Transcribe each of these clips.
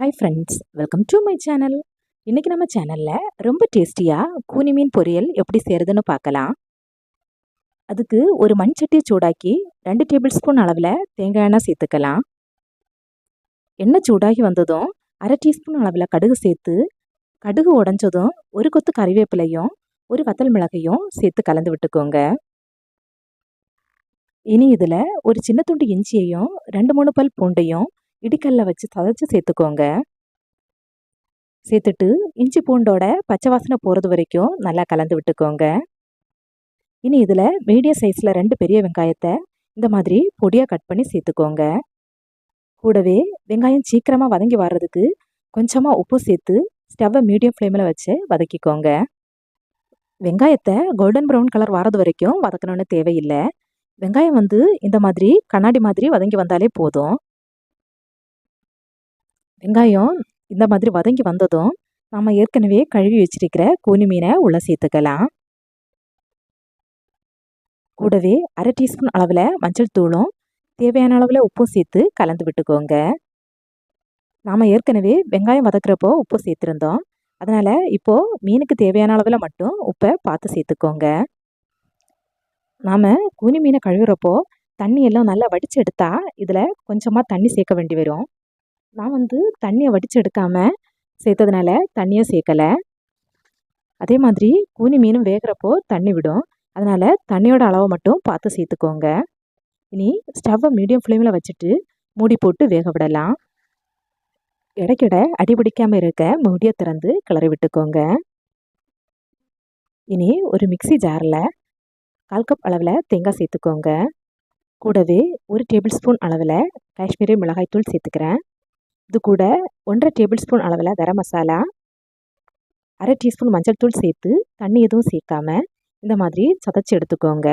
Hi friends, welcome to my channel. இன்றைக்கி நம்ம சேனலில் ரொம்ப டேஸ்டியாக கூனி மீன் பொரியல் எப்படி செய்கிறதுன்னு பார்க்கலாம். அதுக்கு ஒரு மண் சட்டியை சூடாக்கி 2 டேபிள் ஸ்பூன் அளவில் தேங்காய் எண்ணெய் சேர்த்துக்கலாம். எண்ணெய் சூடாகி வந்ததும் 1/2 டீஸ்பூன் அளவில் கடுகு சேர்த்து, கடுகு உடஞ்சதும் ஒரு கொத்து கறிவேப்பிலையும் ஒரு வத்தல் மிளகையும் சேர்த்து கலந்து விட்டுக்கோங்க. இனி இதில் ஒரு சின்ன துண்டு இஞ்சியையும் 2-3 பல் பூண்டையும் இடிக்கல்ல வச்சு சதைச்சு சேர்த்துக்கோங்க. சேர்த்துட்டு இஞ்சி பூண்டோட பச்சை வாசனை போகிறது வரைக்கும் நல்லா கலந்து விட்டுக்கோங்க. இனி இதில் மீடியம் சைஸில் 2 பெரிய வெங்காயத்தை இந்த மாதிரி பொடியாக கட் பண்ணி சேர்த்துக்கோங்க. கூடவே வெங்காயம் சீக்கிரமாக வதங்கி வர்றதுக்கு கொஞ்சமாக உப்பு சேர்த்து ஸ்டவ்வை மீடியம் ஃப்ளேமில் வச்சு வதக்கிக்கோங்க. வெங்காயத்தை கோல்டன் ப்ரௌன் கலர் வர்றது வரைக்கும் வதக்கணும்னு தேவையில்லை. வெங்காயம் இந்த மாதிரி கண்ணாடி மாதிரி வதங்கி வந்தாலே போதும். வெங்காயம் இந்த மாதிரி வதங்கி வந்ததும் நம்ம ஏற்கனவே கழுவி வச்சிருக்கிற கூனி மீனை உள்ளே சேர்த்துக்கலாம். கூடவே 1/2 டீஸ்பூன் அளவில் மஞ்சள் தூளும் தேவையான அளவில் உப்பும் சேர்த்து கலந்து விட்டுக்கோங்க. நாம் ஏற்கனவே வெங்காயம் வதக்குறப்போ உப்பு சேர்த்துருந்தோம். அதனால் இப்போது மீனுக்கு தேவையான அளவில் மட்டும் உப்பை பார்த்து சேர்த்துக்கோங்க. நாம் கூனி மீனை கழுவுறப்போ தண்ணி எல்லாம் நல்லா வடித்து எடுத்தால் இதில் கொஞ்சமாக தண்ணி சேர்க்க வேண்டி வரும். நான் தண்ணியை வடித்து எடுக்காமல் சேர்த்ததுனால தண்ணியை சேர்க்கலை. அதே மாதிரி கூனி மீனும் வேகிறப்போ தண்ணி விடும். அதனால் தண்ணியோட அளவை மட்டும் பார்த்து சேர்த்துக்கோங்க. இனி ஸ்டவ்வை மீடியம் ஃப்ளேமில் வச்சுட்டு மூடி போட்டு வேக விடலாம். இடைக்கிட அடிபிடிக்காமல் இருக்க மூடியை திறந்து கிளறி விட்டுக்கோங்க. இனி ஒரு மிக்ஸி ஜாரில் 1/4 கப் அளவில் தேங்காய் சேர்த்துக்கோங்க. கூடவே 1 டேபிள் ஸ்பூன் அளவில் காஷ்மீரி மிளகாய்த்தூள் சேர்த்துக்கிறேன். இது கூட 1/2 டேபிள் ஸ்பூன் அளவில் கரம் மசாலா, 1/2 டீஸ்பூன் மஞ்சள் தூள் சேர்த்து தண்ணி எதுவும் சேர்க்காம இந்த மாதிரி சதைச்சி எடுத்துக்கோங்க.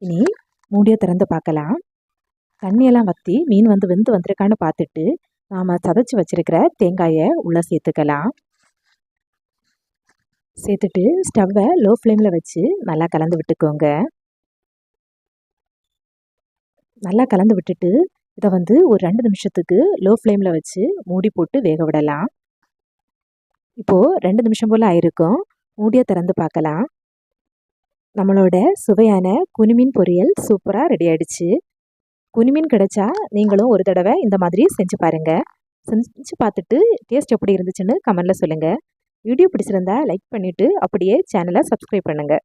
இனி மூடியை திறந்து பார்க்கலாம். தண்ணியெல்லாம் வற்றி மீன் வெந்து வந்திருக்கான்னு பார்த்துட்டு நாம் சதைச்சி வச்சிருக்கிற தேங்காயை உள்ளே சேர்த்துக்கலாம். சேர்த்துட்டு ஸ்டவ்வை லோ ஃப்ளேமில் வச்சு நல்லா கலந்து விட்டுக்கோங்க. நல்லா கலந்து விட்டுட்டு இதை ஒரு 2 நிமிஷத்துக்கு லோ ஃப்ளேமில் வச்சு மூடி போட்டு வேக விடலாம். இப்போது 2 நிமிஷம் போல் ஆயிருக்கும். மூடியை திறந்து பார்க்கலாம். நம்மளோட சுவையான குனிமீன் பொரியல் சூப்பராக ரெடி ஆகிடுச்சு. குனிமீன் கிடைச்சா நீங்களும் ஒரு தடவை இந்த மாதிரி செஞ்சு பாருங்கள். செஞ்சு பார்த்துட்டு டேஸ்ட் எப்படி இருந்துச்சுன்னு கமெண்டில் சொல்லுங்கள். வீடியோ பிடிச்சிருந்தா லைக் பண்ணிவிட்டு அப்படியே சேனலை சப்ஸ்கிரைப் பண்ணுங்கள்.